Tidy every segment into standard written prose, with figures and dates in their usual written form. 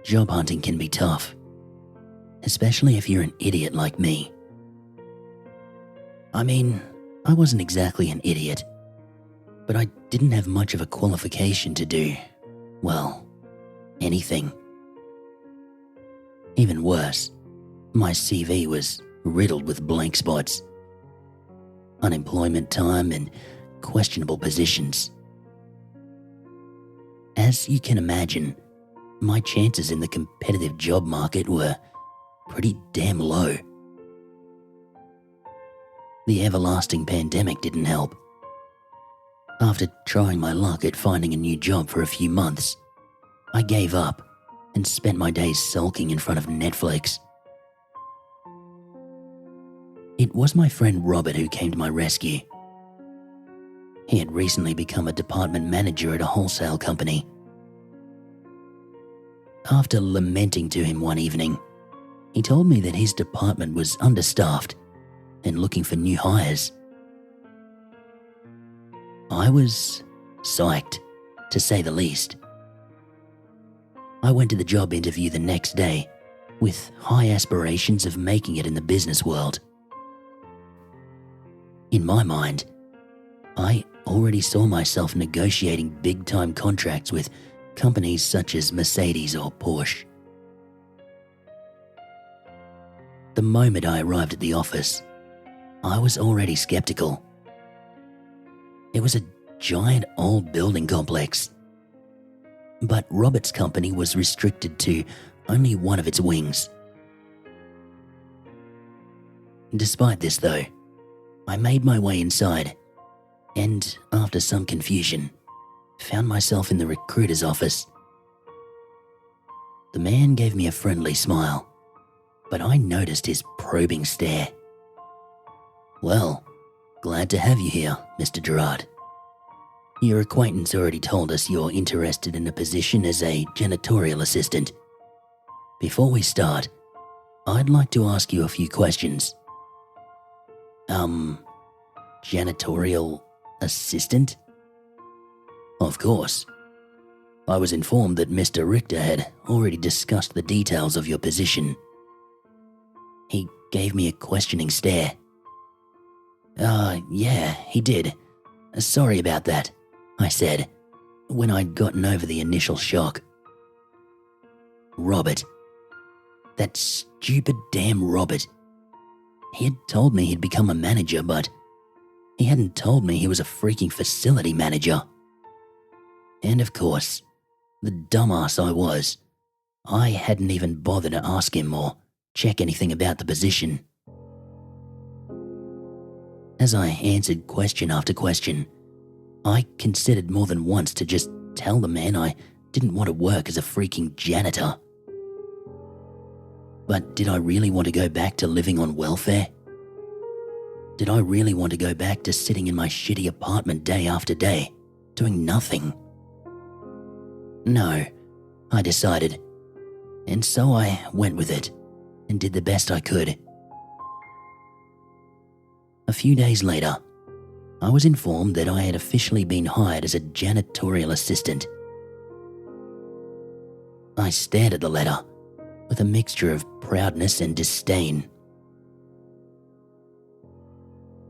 job hunting can be tough, especially if you're an idiot like me. I mean, I wasn't exactly an idiot, but I didn't have much of a qualification to do, well, anything. Even worse, my CV was riddled with blank spots, unemployment time, and questionable positions. As you can imagine, my chances in the competitive job market were pretty damn low. The everlasting pandemic didn't help. After trying my luck at finding a new job for a few months, I gave up and spent my days sulking in front of Netflix. It was my friend Robert who came to my rescue. He had recently become a department manager at a wholesale company. After lamenting to him one evening, he told me that his department was understaffed and looking for new hires. I was psyched, to say the least. I went to the job interview the next day with high aspirations of making it in the business world. In my mind, I already saw myself negotiating big-time contracts with companies such as Mercedes or Porsche. The moment I arrived at the office, I was already skeptical. It was a giant old building complex, but Robert's company was restricted to only one of its wings. Despite this though, I made my way inside and, after some confusion, found myself in the recruiter's office. The man gave me a friendly smile, but I noticed his probing stare. "Well, glad to have you here, Mr. Gerard. Your acquaintance already told us you're interested in a position as a janitorial assistant. Before we start, I'd like to ask you a few questions." Janitorial assistant? Of course. I was informed that Mr. Richter had already discussed the details of your position. He gave me a questioning stare. Yeah, he did. Sorry about that, I said, when I'd gotten over the initial shock. Robert. That stupid damn Robert. He had told me he'd become a manager, but he hadn't told me he was a freaking facility manager. And of course, the dumbass I was, I hadn't even bothered to ask him or check anything about the position. As I answered question after question, I considered more than once to just tell the man I didn't want to work as a freaking janitor. But did I really want to go back to living on welfare? Did I really want to go back to sitting in my shitty apartment day after day, doing nothing? No, I decided, and so I went with it and did the best I could. A few days later, I was informed that I had officially been hired as a janitorial assistant. I stared at the letter with a mixture of proudness and disdain.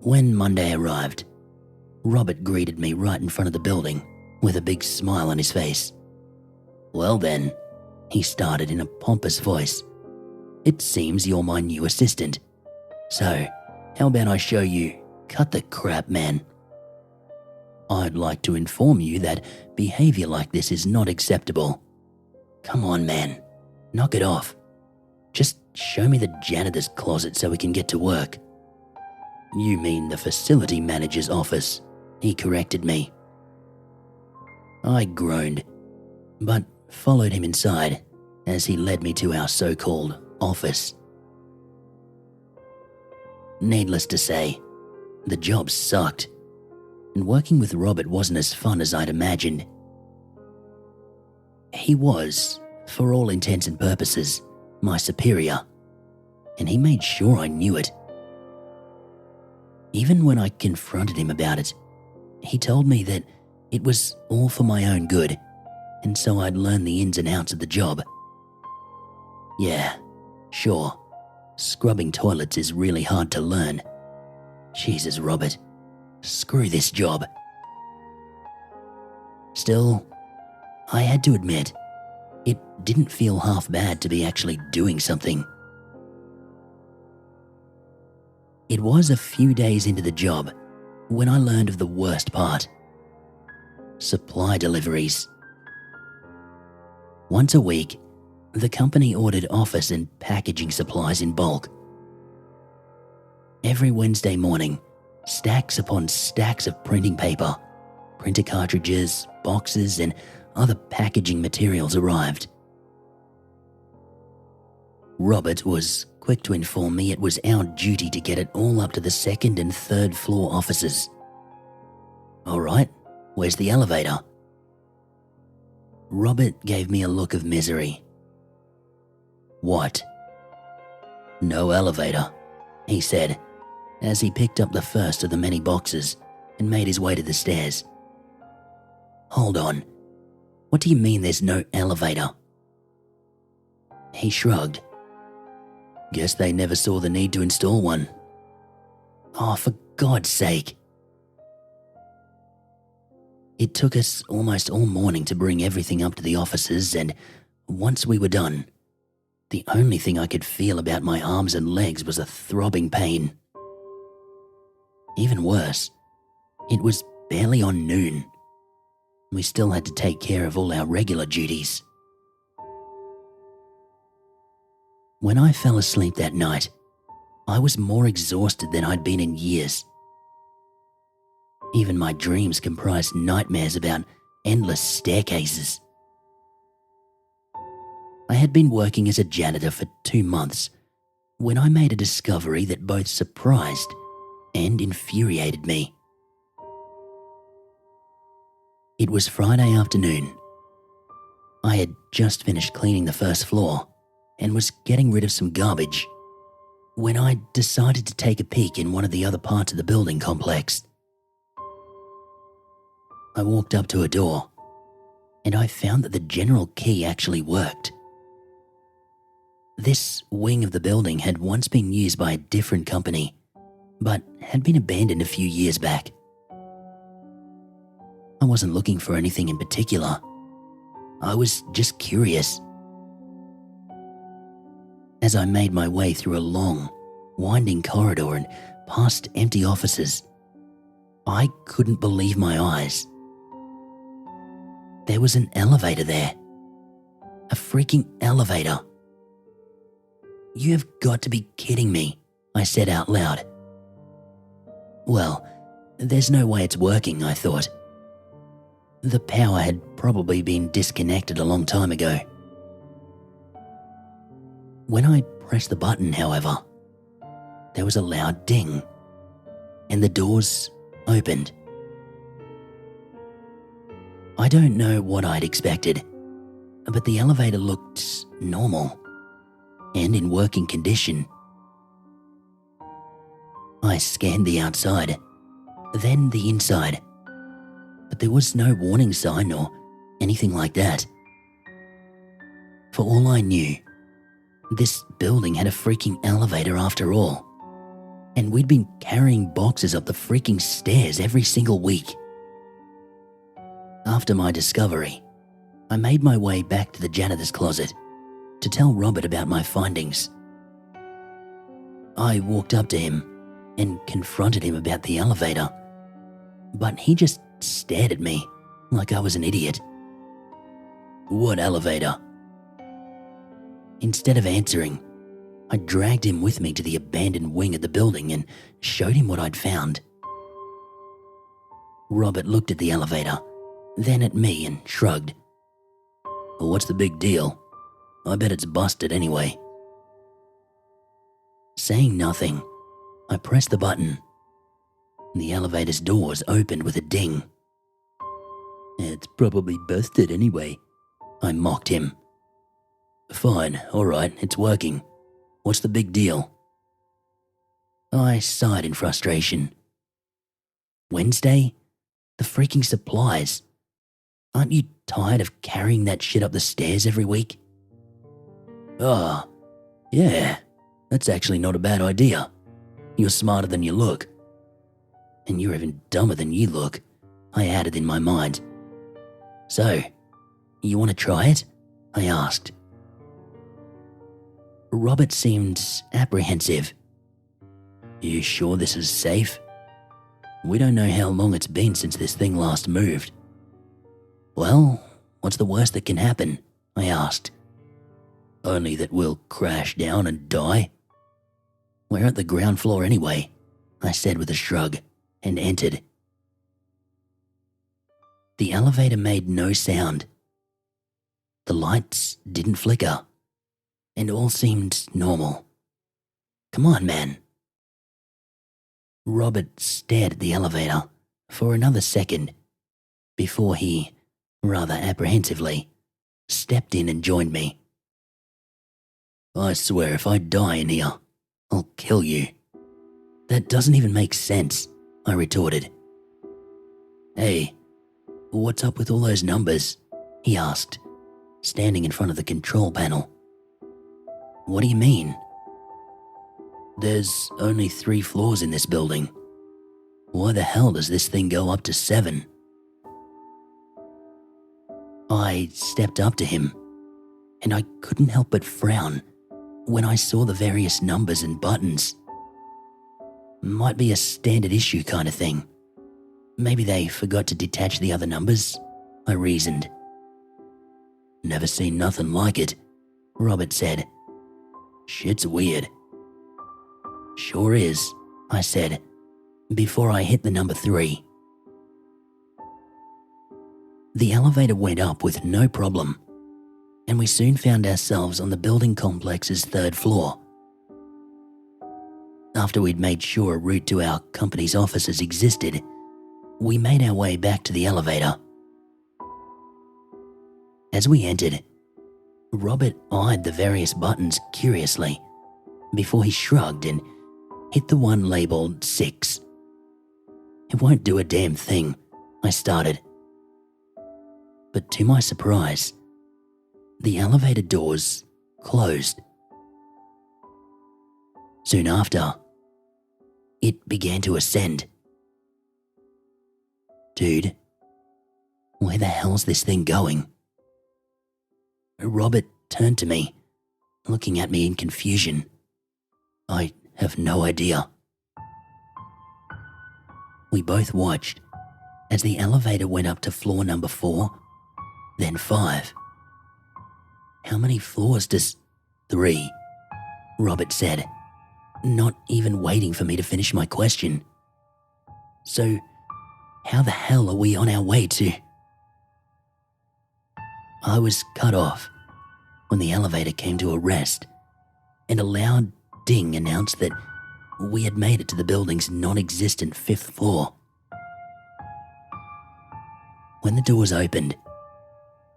When Monday arrived, Robert greeted me right in front of the building with a big smile on his face. "Well then," he started in a pompous voice, "it seems you're my new assistant. So, how about I show you, cut the crap, man. I'd like to inform you that behavior like this is not acceptable. Come on, man, knock it off. Just show me the janitor's closet so we can get to work." "You mean the facility manager's office," he corrected me. I groaned, but followed him inside as he led me to our so-called office. Needless to say, the job sucked, and working with Robert wasn't as fun as I'd imagined. He was, for all intents and purposes, my superior, and he made sure I knew it. Even when I confronted him about it, he told me that it was all for my own good, and so I'd learn the ins and outs of the job. Yeah, sure. Scrubbing toilets is really hard to learn. Jesus, Robert. Screw this job. Still, I had to admit, it didn't feel half bad to be actually doing something. It was a few days into the job when I learned of the worst part. Supply deliveries. Once a week, the company ordered office and packaging supplies in bulk. Every Wednesday morning, stacks upon stacks of printing paper, printer cartridges, boxes, and other packaging materials arrived. Robert was quick to inform me it was our duty to get it all up to the second and third floor offices. All right, where's the elevator? Robert gave me a look of misery. What? No elevator, he said, as he picked up the first of the many boxes and made his way to the stairs. Hold on, what do you mean there's no elevator? He shrugged. Guess they never saw the need to install one. Oh, for God's sake. It took us almost all morning to bring everything up to the offices, and once we were done, the only thing I could feel about my arms and legs was a throbbing pain. Even worse, it was barely on noon. We still had to take care of all our regular duties. When I fell asleep that night, I was more exhausted than I'd been in years. Even my dreams comprised nightmares about endless staircases. I had been working as a janitor for 2 months when I made a discovery that both surprised and infuriated me. It was Friday afternoon. I had just finished cleaning the first floor and was getting rid of some garbage when I decided to take a peek in one of the other parts of the building complex. I walked up to a door and I found that the general key actually worked. This wing of the building had once been used by a different company, but had been abandoned a few years back. I wasn't looking for anything in particular. I was just curious. As I made my way through a long, winding corridor and past empty offices, I couldn't believe my eyes. There was an elevator there. A freaking elevator. You have got to be kidding me, I said out loud. Well, there's no way it's working, I thought. The power had probably been disconnected a long time ago. When I pressed the button, however, there was a loud ding, and the doors opened. I don't know what I'd expected, but the elevator looked normal and in working condition. I scanned the outside, then the inside, but there was no warning sign or anything like that. For all I knew, this building had a freaking elevator after all, and we'd been carrying boxes up the freaking stairs every single week. After my discovery, I made my way back to the janitor's closet to tell Robert about my findings. I walked up to him and confronted him about the elevator, but he just stared at me like I was an idiot. What elevator? Instead of answering, I dragged him with me to the abandoned wing of the building and showed him what I'd found. Robert looked at the elevator, then at me and shrugged. Well, what's the big deal? I bet it's busted anyway. Saying nothing, I pressed the button. The elevator's doors opened with a ding. It's probably busted anyway, I mocked him. Fine, alright, it's working. What's the big deal? I sighed in frustration. Wednesday? The freaking supplies. Aren't you tired of carrying that shit up the stairs every week? Ah, Yeah, that's actually not a bad idea. You're smarter than you look. And you're even dumber than you look, I added in my mind. So, you want to try it? I asked. Robert seemed apprehensive. You sure this is safe? We don't know how long it's been since this thing last moved. Well, what's the worst that can happen? I asked. Only that we'll crash down and die. We're at the ground floor anyway, I said with a shrug, and entered. The elevator made no sound. The lights didn't flicker, and all seemed normal. Come on, man. Robert stared at the elevator for another second before he, rather apprehensively, stepped in and joined me. I swear if I die in here, I'll kill you. That doesn't even make sense, I retorted. Hey, what's up with all those numbers? He asked, standing in front of the control panel. What do you mean? There's only 3 floors in this building. Why the hell does this thing go up to 7? I stepped up to him, and I couldn't help but frown when I saw the various numbers and buttons. Might be a standard issue kind of thing. Maybe they forgot to detach the other numbers, I reasoned. Never seen nothing like it, Robert said. Shit's weird. Sure is, I said, before I hit the number 3. The elevator went up with no problem, and we soon found ourselves on the building complex's 3rd floor. After we'd made sure a route to our company's offices existed, we made our way back to the elevator. As we entered, Robert eyed the various buttons curiously before he shrugged and hit the one labeled 6. It won't do a damn thing, I started. But to my surprise, the elevator doors closed. Soon after, it began to ascend. Dude, where the hell's this thing going? Robert turned to me, looking at me in confusion. I have no idea. We both watched as the elevator went up to floor number 4, then 5. How many floors does... 3, Robert said, not even waiting for me to finish my question. So, how the hell are we on our way to... I was cut off when the elevator came to a rest, and a loud ding announced that we had made it to the building's non-existent 5th floor. When the doors opened,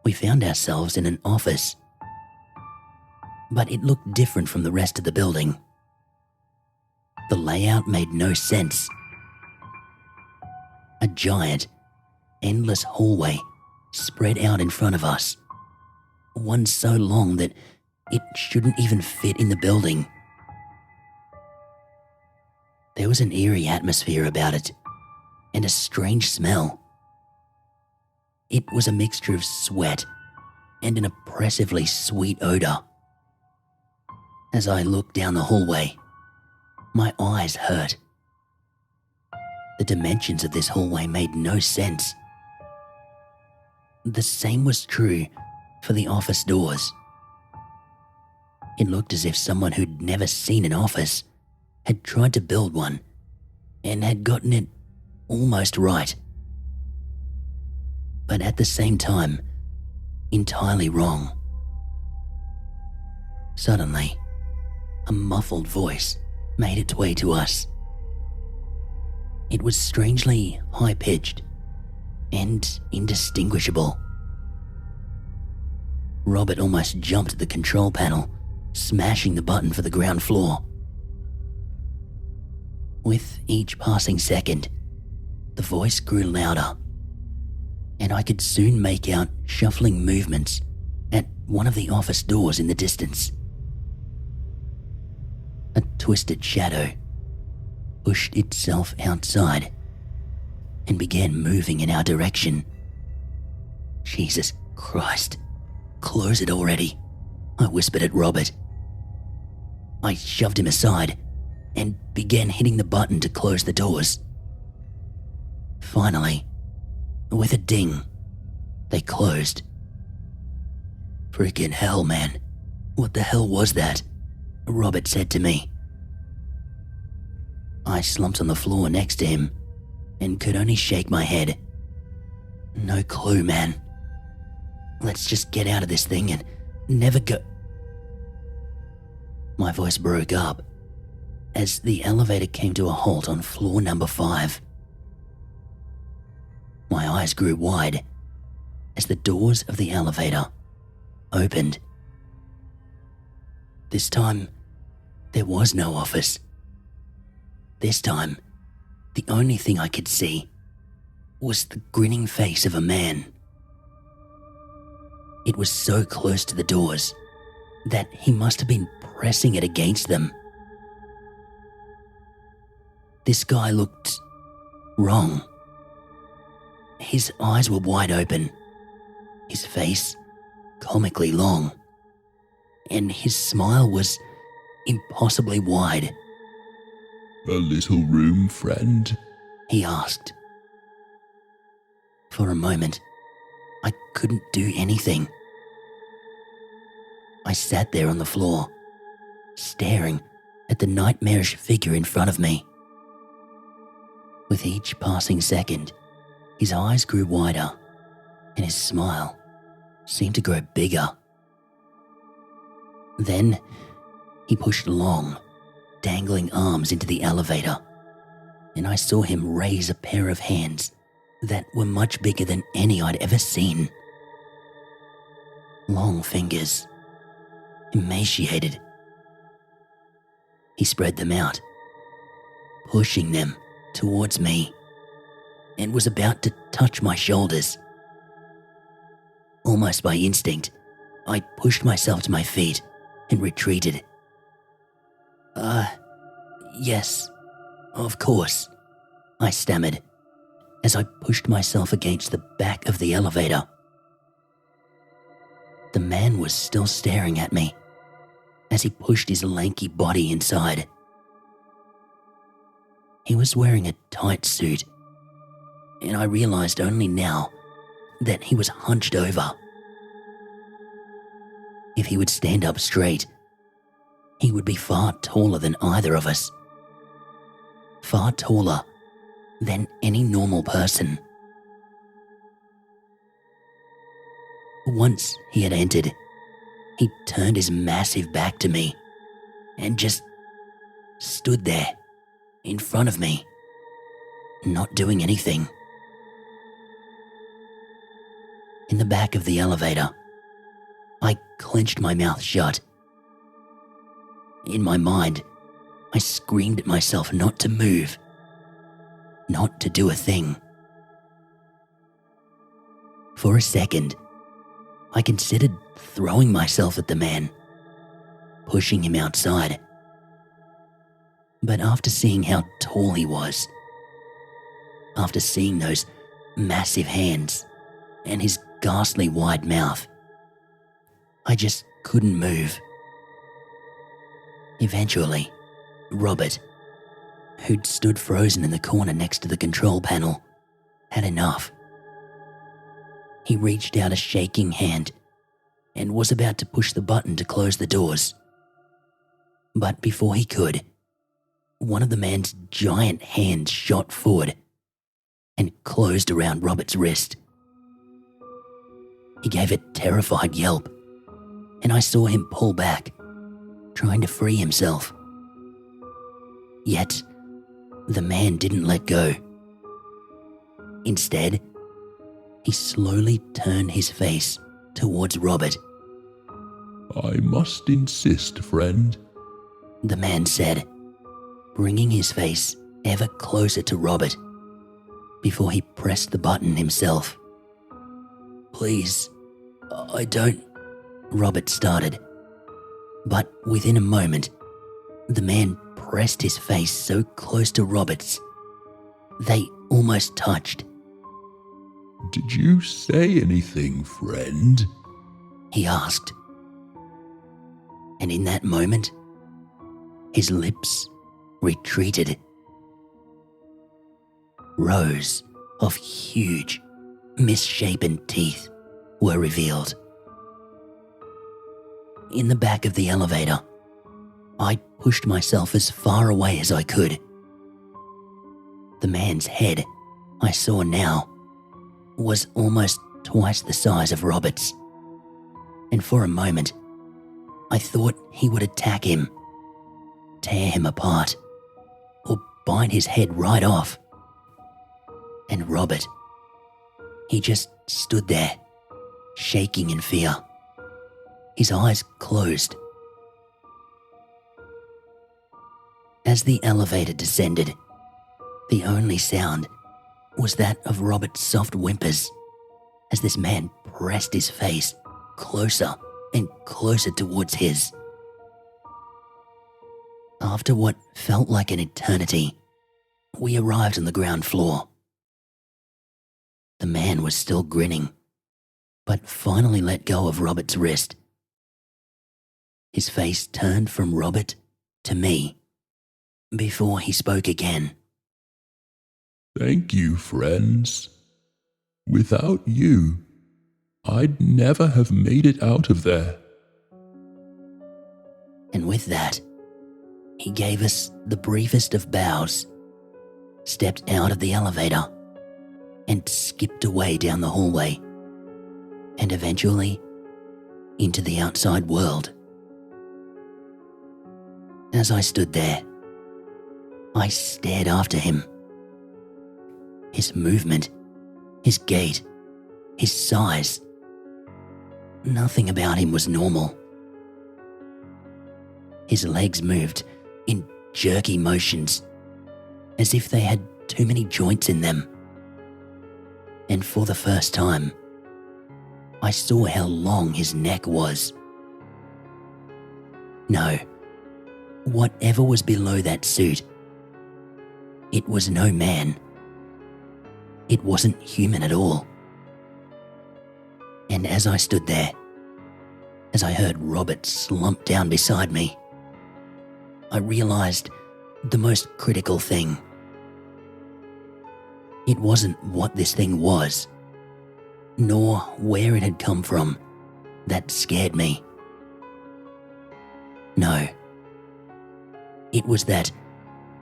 we found ourselves in an office, but it looked different from the rest of the building. The layout made no sense. A giant, endless hallway spread out in front of us, one so long that it shouldn't even fit in the building. There was an eerie atmosphere about it, and a strange smell. It was a mixture of sweat and an oppressively sweet odor. As I looked down the hallway, my eyes hurt. The dimensions of this hallway made no sense. The same was true for the office doors. It looked as if someone who'd never seen an office had tried to build one and had gotten it almost right. But at the same time, entirely wrong. Suddenly, a muffled voice made its way to us. It was strangely high-pitched and indistinguishable. Robert almost jumped at the control panel, smashing the button for the ground floor. With each passing second, the voice grew louder, and I could soon make out shuffling movements at one of the office doors in the distance. a twisted shadow, pushed itself outside and began moving in our direction. Jesus Christ, close it already, I whispered at Robert. I shoved him aside and began hitting the button to close the doors. Finally, with a ding, they closed. Freaking hell, man. What the hell was that? Robert said to me. I slumped on the floor next to him and could only shake my head. No clue, man. Let's just get out of this thing and never go. My voice broke up as the elevator came to a halt on floor number 5. My eyes grew wide as the doors of the elevator opened. This time, there was no office. This time, the only thing I could see was the grinning face of a man. It was so close to the doors that he must have been pressing it against them. This guy looked wrong. His eyes were wide open, his face comically long, and his smile was impossibly wide. A little room, friend? He asked. For a moment, I couldn't do anything. I sat there on the floor, staring at the nightmarish figure in front of me. With each passing second, his eyes grew wider, and his smile seemed to grow bigger. Then, he pushed long, dangling arms into the elevator, and I saw him raise a pair of hands that were much bigger than any I'd ever seen. Long fingers, emaciated. He spread them out, pushing them towards me, and was about to touch my shoulders. Almost by instinct, I pushed myself to my feet and retreated. Yes, of course, I stammered as I pushed myself against the back of the elevator. The man was still staring at me as he pushed his lanky body inside. He was wearing a tight suit, and I realized only now that he was hunched over. If he would stand up straight, he would be far taller than either of us. Far taller than any normal person. Once he had entered, he turned his massive back to me and just stood there in front of me, not doing anything. In the back of the elevator, I clenched my mouth shut. In my mind, I screamed at myself not to move, not to do a thing. For a second, I considered throwing myself at the man, pushing him outside. But after seeing how tall he was, after seeing those massive hands and his ghastly wide mouth, I just couldn't move. Eventually, Robert, who'd stood frozen in the corner next to the control panel, had enough. He reached out a shaking hand and was about to push the button to close the doors. But before he could, one of the man's giant hands shot forward and closed around Robert's wrist. He gave a terrified yelp, and I saw him pull back, trying to free himself. Yet, the man didn't let go. Instead, he slowly turned his face towards Robert. I must insist, friend, the man said, bringing his face ever closer to Robert before he pressed the button himself. Please, I don't, Robert started. But within a moment, the man pressed his face so close to Robert's, they almost touched. Did you say anything, friend? He asked. And in that moment, his lips retreated. Rows of huge, misshapen teeth were revealed. In the back of the elevator, I pushed myself as far away as I could. The man's head I saw now was almost twice the size of Robert's, and for a moment, I thought he would attack him, tear him apart, or bite his head right off. And Robert, he just stood there, shaking in fear, his eyes closed. As the elevator descended, the only sound was that of Robert's soft whimpers as this man pressed his face closer and closer towards his. After what felt like an eternity, we arrived on the ground floor. The man was still grinning, but finally let go of Robert's wrist. His face turned from Robert to me before he spoke again. Thank you, friends. Without you, I'd never have made it out of there. And with that, he gave us the briefest of bows, stepped out of the elevator, and skipped away down the hallway, and eventually into the outside world. As I stood there, I stared after him. His movement, his gait, his size. Nothing about him was normal. His legs moved in jerky motions, as if they had too many joints in them. And for the first time, I saw how long his neck was. No, whatever was below that suit, it was no man. It wasn't human at all. And as I stood there, as I heard Robert slump down beside me, I realized the most critical thing. It wasn't what this thing was, nor where it had come from, that scared me. No. It was that,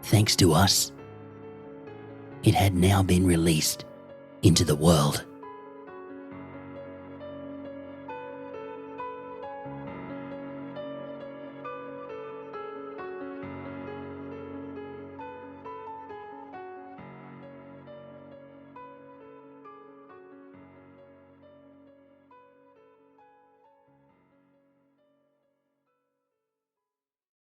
thanks to us, it had now been released into the world.